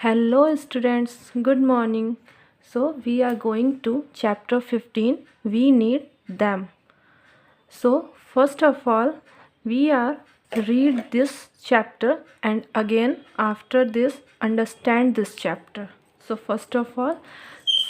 Hello students, good morning. So we are going to chapter 15. We need them. So first of all, we are read this chapter and again after this understand this chapter. So first of all,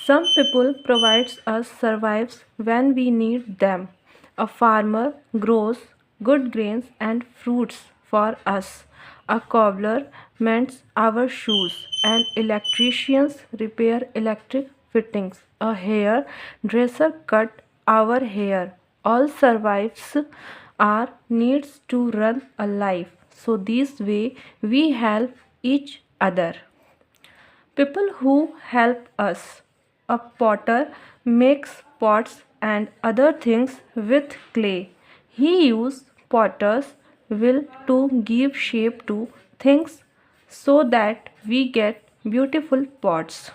some people provides us survives when we need them. A farmer grows good grains and fruits for us. A cobbler mends our shoes. And electricians repair electric fittings. A hairdresser cut our hair. All survives our needs to run a life. So this way we help each other. People who help us. A potter makes pots and other things with clay. He uses potter's will to give shape to things so that we get beautiful pots.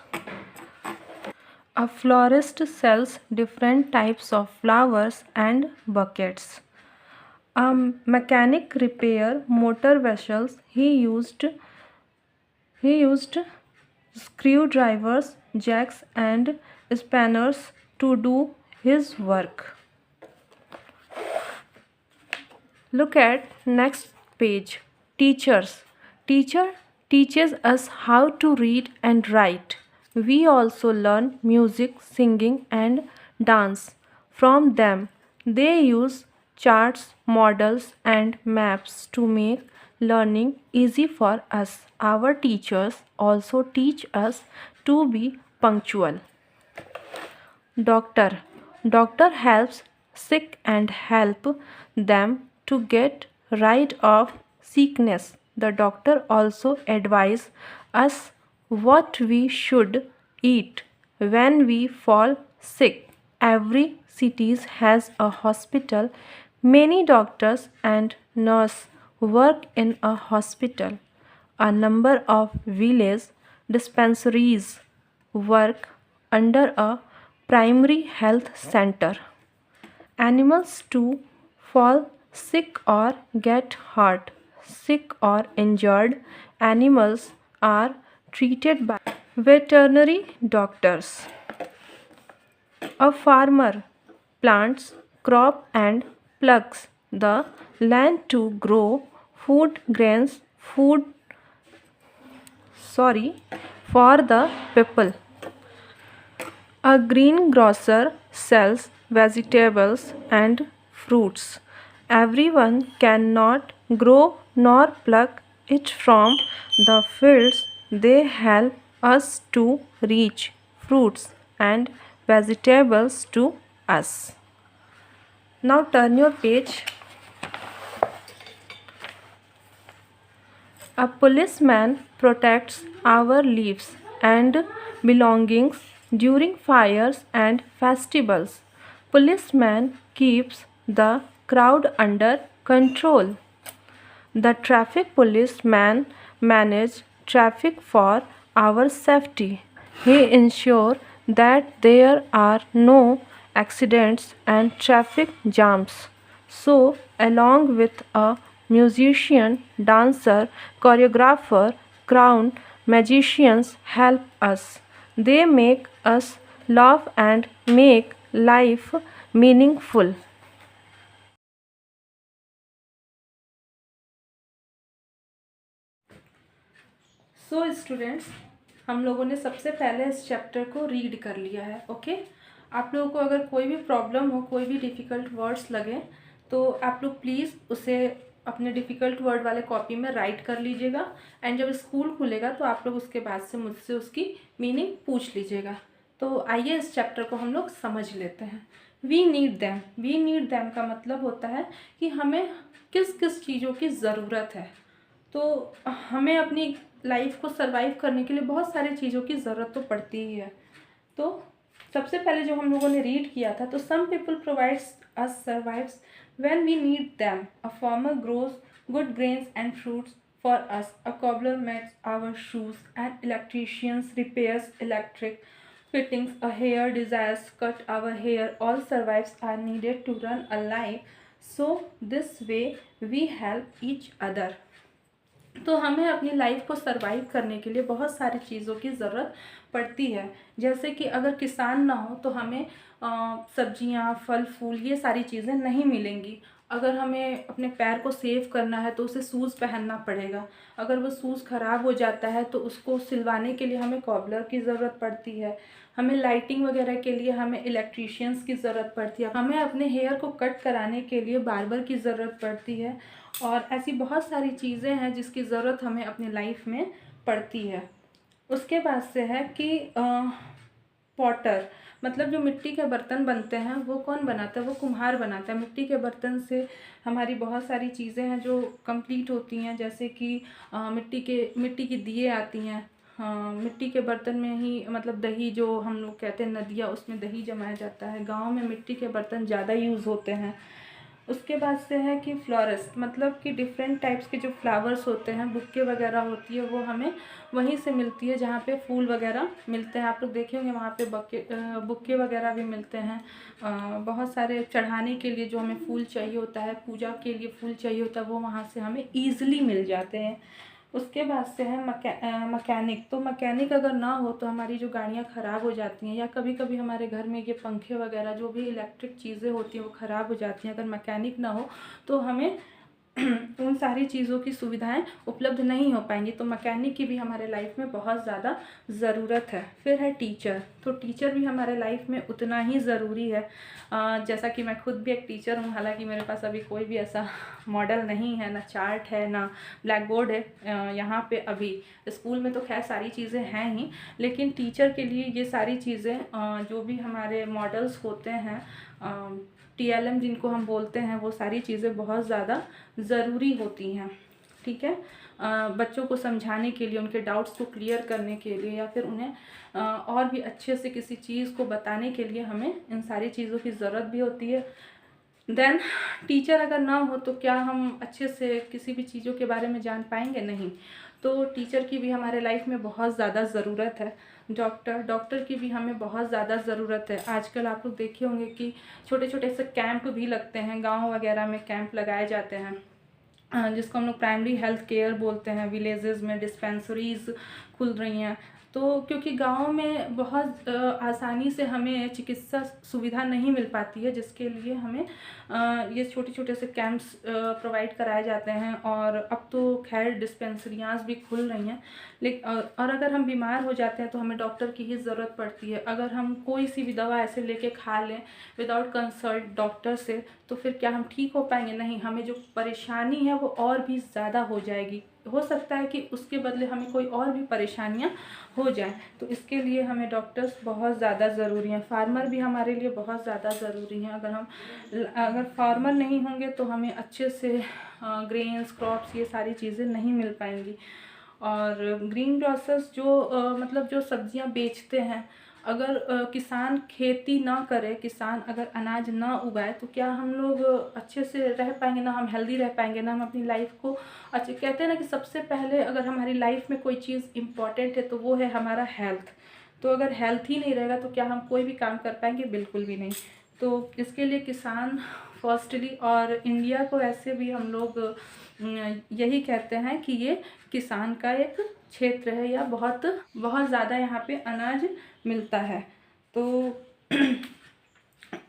A florist sells different types of flowers and buckets. A mechanic repair motor vessels. He used screwdrivers, jacks and spanners to do his work. Look at next page. Teachers. Teacher teaches us how to read and write. We also learn music, singing and dance from them. They use charts, models and maps to make learning easy for us. Our teachers also teach us to be punctual. Doctor. Doctor helps sick and help them to get rid of sickness. The doctor also advise us what we should eat when we fall sick. Every city has a hospital. Many doctors and nurses work in a hospital. A number of village dispensaries work under a primary health center. Animals too fall sick or get hurt. Sick or injured animals are treated by veterinary doctors. A farmer plants crop and plugs the land to grow food grains food sorry for the people. A greengrocer sells vegetables and fruits. Everyone cannot grow nor pluck it from the fields. They help us to reach fruits and vegetables to us. Now turn your page. A policeman protects our lives and belongings during fires and festivals. Policeman keeps the crowd under control. The traffic policeman manages traffic for our safety. He ensures that there are no accidents and traffic jams. So, along with a musician, dancer, choreographer, clown, magicians help us. They make us laugh and make life meaningful. So students, हम लोगों ने सबसे पहले इस chapter को read कर लिया है. ओके, आप लोगों को अगर कोई भी प्रॉब्लम हो, कोई भी डिफ़िकल्ट वर्ड्स लगे तो आप लोग प्लीज़ उसे अपने डिफ़िकल्ट वर्ड वाले कॉपी में राइट कर लीजिएगा. एंड जब स्कूल खुलेगा तो आप लोग उसके बाद से मुझसे उसकी मीनिंग पूछ लीजिएगा. तो आइए इस चैप्टर को हम लोग समझ लेते हैं. We need them. We need them का मतलब होता है कि हमें किस किस चीज़ों की ज़रूरत है. तो हमें अपनी लाइफ को सरवाइव करने के लिए बहुत सारी चीज़ों की ज़रूरत तो पड़ती ही है. तो सबसे पहले जो हम लोगों ने रीड किया था, तो some people provides us survives when we need them. A farmer grows good grains and fruits for us. A cobbler makes our shoes. An electrician repairs electric fittings. A hairdresser cut our hair. All survives are needed to run a life. So this way we help each other. तो हमें अपनी life को survive करने के लिए बहुत सारी चीज़ों की ज़रूरत पड़ती है। जैसे कि अगर किसान ना हो तो हमें सब्जियां, फल फूल ये सारी चीज़ें नहीं मिलेंगी। अगर हमें अपने पैर को सेव करना है तो उसे शूज़ पहनना पड़ेगा। अगर वो शूज़ ख़राब हो जाता है तो उसको सिलवाने के लिए हमें कॉबलर की ज़रूरत पड़ती है। हमें लाइटिंग वगैरह के लिए हमें इलेक्ट्रीशियंस की ज़रूरत पड़ती है। हमें अपने हेयर को कट कराने के लिए बार्बर की ज़रूरत पड़ती है। और ऐसी बहुत सारी चीज़ें हैं जिसकी ज़रूरत हमें अपनी लाइफ में पड़ती है। उसके बाद से है कि पॉटर, मतलब जो मिट्टी के बर्तन बनते हैं वो कौन बनाता है? वो कुम्हार बनाता है। मिट्टी के बर्तन से हमारी बहुत सारी चीज़ें हैं जो कंप्लीट होती हैं। जैसे कि मिट्टी की दिए आती हैं। हाँ, मिट्टी के बर्तन में ही मतलब दही, जो हम लोग कहते हैं नदिया, उसमें दही जमाया जाता है। गांव में मिट्टी के बर्तन ज़्यादा यूज़ होते हैं। उसके बाद से है कि फ्लोरिस्ट, मतलब कि डिफरेंट टाइप्स के जो फ्लावर्स होते हैं, बुक्के वगैरह होती है, वो हमें वहीं से मिलती है जहाँ पे फूल वगैरह मिलते हैं। आप लोग देखे होंगे वहाँ पे बुक्के वगैरह भी मिलते हैं। बहुत सारे चढ़ाने के लिए जो हमें फूल चाहिए होता है, पूजा के लिए फूल चाहिए होता है, वो वहाँ से हमें ईज़िली मिल जाते हैं। उसके बाद से है मकैनिक। तो मकैनिक अगर ना हो तो हमारी जो गाड़ियाँ ख़राब हो जाती हैं, या कभी कभी हमारे घर में ये पंखे वगैरह जो भी इलेक्ट्रिक चीज़ें होती हैं वो ख़राब हो जाती हैं। अगर मैकेनिक ना हो तो हमें उन सारी चीज़ों की सुविधाएं उपलब्ध नहीं हो पाएंगी। तो मैकेनिक की भी हमारे लाइफ में बहुत ज़्यादा ज़रूरत है। फिर है टीचर। तो टीचर भी हमारे लाइफ में उतना ही ज़रूरी है। जैसा कि मैं खुद भी एक टीचर हूँ, हालांकि मेरे पास अभी कोई भी ऐसा मॉडल नहीं है, ना चार्ट है, ना ब्लैक बोर्ड है यहाँ पे अभी। स्कूल में तो खैर सारी चीज़ें हैं ही, लेकिन टीचर के लिए ये सारी चीज़ें जो भी हमारे मॉडल्स होते हैं, TLM जिनको हम बोलते हैं, वो सारी चीज़ें बहुत ज़्यादा ज़रूरी होती हैं। ठीक है, बच्चों को समझाने के लिए, उनके डाउट्स को क्लियर करने के लिए, या फिर उन्हें और भी अच्छे से किसी चीज़ को बताने के लिए हमें इन सारी चीज़ों की ज़रूरत भी होती है। देन टीचर अगर ना हो तो क्या हम अच्छे से किसी भी चीज़ों के बारे में जान पाएंगे? नहीं। तो टीचर की भी हमारे लाइफ में बहुत ज़्यादा ज़रूरत है। डॉक्टर की भी हमें बहुत ज़्यादा ज़रूरत है। आजकल आप लोग देखे होंगे कि छोटे छोटे से कैंप भी लगते हैं, गांव वगैरह में कैंप लगाए जाते हैं, जिसको हम लोग प्राइमरी हेल्थ केयर बोलते हैं। विलेजेस में डिस्पेंसरीज खुल रही हैं। तो क्योंकि गांव में बहुत आसानी से हमें चिकित्सा सुविधा नहीं मिल पाती है, जिसके लिए हमें ये छोटे छोटे से कैंप्स प्रोवाइड कराए जाते हैं। और अब तो खैर डिस्पेंसरियाँ भी खुल रही हैं। लेकिन और अगर हम बीमार हो जाते हैं तो हमें डॉक्टर की ही ज़रूरत पड़ती है। अगर हम कोई सी भी दवा ऐसे लेके खा लें विदाउट कंसल्ट डॉक्टर से, तो फिर क्या हम ठीक हो पाएंगे? नहीं, हमें जो परेशानी है वो और भी ज़्यादा हो जाएगी। हो सकता है कि उसके बदले हमें कोई और भी परेशानियां हो जाएं। तो इसके लिए हमें डॉक्टर्स बहुत ज़्यादा ज़रूरी हैं। फार्मर भी हमारे लिए बहुत ज़्यादा ज़रूरी हैं। अगर फार्मर नहीं होंगे तो हमें अच्छे से ग्रेन्स, क्रॉप्स, ये सारी चीज़ें नहीं मिल पाएंगी। और ग्रीन ग्रोसर्स जो मतलब जो सब्जियां बेचते हैं, अगर किसान खेती ना करे, किसान अगर अनाज ना उगाए, तो क्या हम लोग अच्छे से रह पाएंगे? ना हम हेल्दी रह पाएंगे, ना हम अपनी लाइफ को अच्छे। कहते हैं ना कि सबसे पहले अगर हमारी लाइफ में कोई चीज़ इम्पॉर्टेंट है तो वो है हमारा हेल्थ। तो अगर हेल्थ ही नहीं रहेगा तो क्या हम कोई भी काम कर पाएंगे? बिल्कुल भी नहीं। तो इसके लिए किसान फर्स्टली, और इंडिया को ऐसे भी हम लोग यही कहते हैं कि ये किसान का एक क्षेत्र है, या बहुत बहुत ज़्यादा यहाँ पे अनाज मिलता है। तो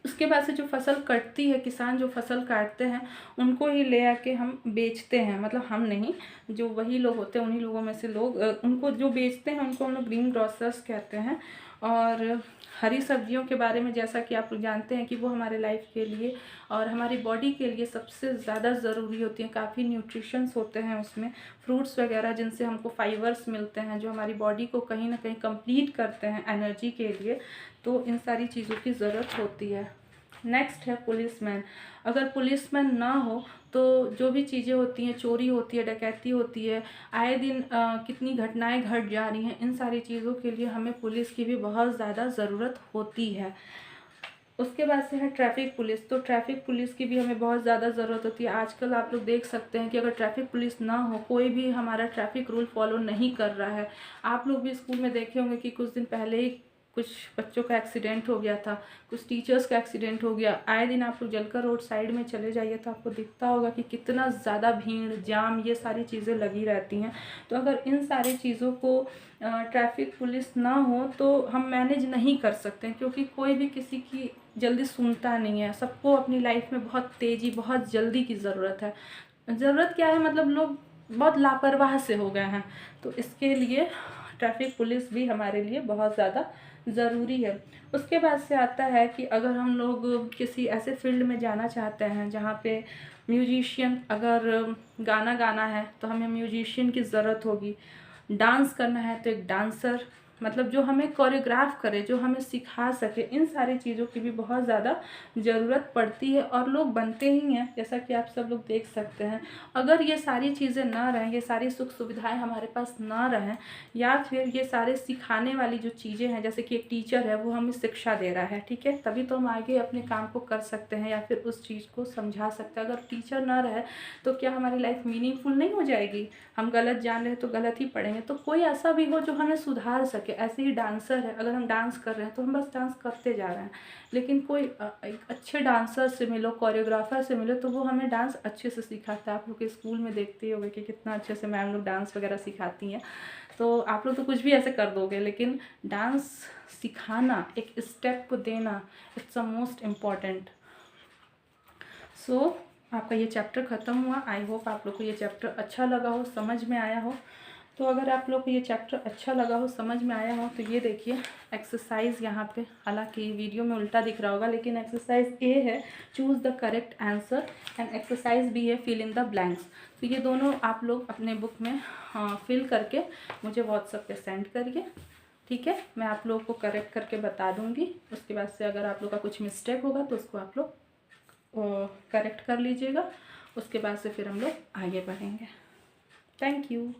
उसके बाद से जो फसल कटती है, किसान जो फसल काटते हैं उनको ही ले आके हम बेचते हैं। मतलब हम नहीं, जो वही लोग होते हैं उन्हीं लोगों में से लोग उनको जो बेचते हैं उनको हम लोग ग्रीन ग्रोसर्स कहते हैं। और हरी सब्जियों के बारे में, जैसा कि आप लोग जानते हैं कि वो हमारे लाइफ के लिए और हमारी बॉडी के लिए सबसे ज़्यादा ज़रूरी होती हैं। काफ़ी न्यूट्रिशंस होते हैं उसमें, फ्रूट्स वगैरह, जिनसे हमको फाइबर्स मिलते हैं जो हमारी बॉडी को कहीं ना कहीं कंप्लीट करते हैं एनर्जी के लिए। तो इन सारी चीज़ों की ज़रूरत होती है। नेक्स्ट है पुलिसमैन। अगर पुलिसमैन ना हो तो जो भी चीज़ें होती हैं, चोरी होती है, डकैती होती है, आए दिन कितनी घटनाएं घट जा रही हैं, इन सारी चीज़ों के लिए हमें पुलिस की भी बहुत ज़्यादा ज़रूरत होती है। उसके बाद से है ट्रैफिक पुलिस। तो ट्रैफिक पुलिस की भी हमें बहुत ज़्यादा ज़रूरत होती है। आजकल आप लोग देख सकते हैं कि अगर ट्रैफिक पुलिस ना हो, कोई भी हमारा ट्रैफिक रूल फॉलो नहीं कर रहा है। आप लोग भी स्कूल में देखे होंगे कि कुछ दिन पहले ही कुछ बच्चों का एक्सीडेंट हो गया था, कुछ टीचर्स का एक्सीडेंट हो गया। आए दिन आप लोग जलकर रोड साइड में चले जाइए तो आपको दिखता होगा कि कितना ज़्यादा भीड़, जाम, ये सारी चीज़ें लगी रहती हैं। तो अगर इन सारी चीज़ों को ट्रैफिक पुलिस ना हो तो हम मैनेज नहीं कर सकते, क्योंकि कोई भी किसी की जल्दी सुनता नहीं है। सबको अपनी लाइफ में बहुत तेज़ी, बहुत जल्दी की ज़रूरत है। ज़रूरत क्या है, मतलब लोग बहुत लापरवाह से हो गए हैं। तो इसके लिए ट्रैफिक पुलिस भी हमारे लिए बहुत ज़्यादा ज़रूरी है। उसके बाद से आता है कि अगर हम लोग किसी ऐसे फील्ड में जाना चाहते हैं जहाँ पे म्यूजिशियन, अगर गाना गाना है तो हमें म्यूजिशियन की ज़रूरत होगी। डांस करना है तो एक डांसर, मतलब जो हमें कोरियोग्राफ करे, जो हमें सिखा सके, इन सारी चीज़ों की भी बहुत ज़्यादा ज़रूरत पड़ती है और लोग बनते ही हैं, जैसा कि आप सब लोग देख सकते हैं। अगर ये सारी चीज़ें ना रहें, ये सारी सुख सुविधाएं हमारे पास ना रहें, या फिर ये सारे सिखाने वाली जो चीज़ें हैं, जैसे कि एक टीचर है वो हमें शिक्षा दे रहा है, ठीक है, तभी तो हम आगे अपने काम को कर सकते हैं या फिर उस चीज़ को समझा सकते हैं। अगर टीचर ना रहे तो क्या हमारी लाइफ मीनिंगफुल नहीं हो जाएगी? हम गलत जान रहे हैं तो गलत ही पढ़ेंगे। तो कोई ऐसा भी हो जो हमें सुधार सके। ऐसे ही डांसर है, अगर हम डांस कर रहे हैं तो हम बस डांस करते जा रहे हैं, लेकिन कोई एक अच्छे डांसर से मिलो, कोरियोग्राफर से मिलो, तो वो हमें डांस अच्छे से सिखाता है। आप लोग के स्कूल में देखते ही होंगे कि कितना अच्छे से मैम लोग डांस वगैरह सिखाती हैं। तो आप लोग तो कुछ भी ऐसे कर दोगे, लेकिन डांस सिखाना, एक स्टेप को देना, इट्स अ मोस्ट इम्पॉर्टेंट। सो आपका ये चैप्टर ख़त्म हुआ। आई होप आप लोग को ये चैप्टर अच्छा लगा हो, समझ में आया हो। तो अगर आप लोग को ये चैप्टर अच्छा लगा हो, समझ में आया हो, तो ये देखिए एक्सरसाइज यहाँ पे, हालांकि वीडियो में उल्टा दिख रहा होगा, लेकिन एक्सरसाइज ए है choose the correct answer and exercise B है फिल इन द ब्लैंक्स। तो ये दोनों आप लोग अपने बुक में फिल करके मुझे व्हाट्सएप पे सेंड करिए, ठीक है। मैं आप लोगों को करेक्ट करके बता दूँगी। उसके बाद से अगर आप लोग का कुछ मिस्टेक होगा तो उसको आप लोग करेक्ट कर लीजिएगा। उसके बाद से फिर हम लोग आगे बढ़ेंगे। Thank you.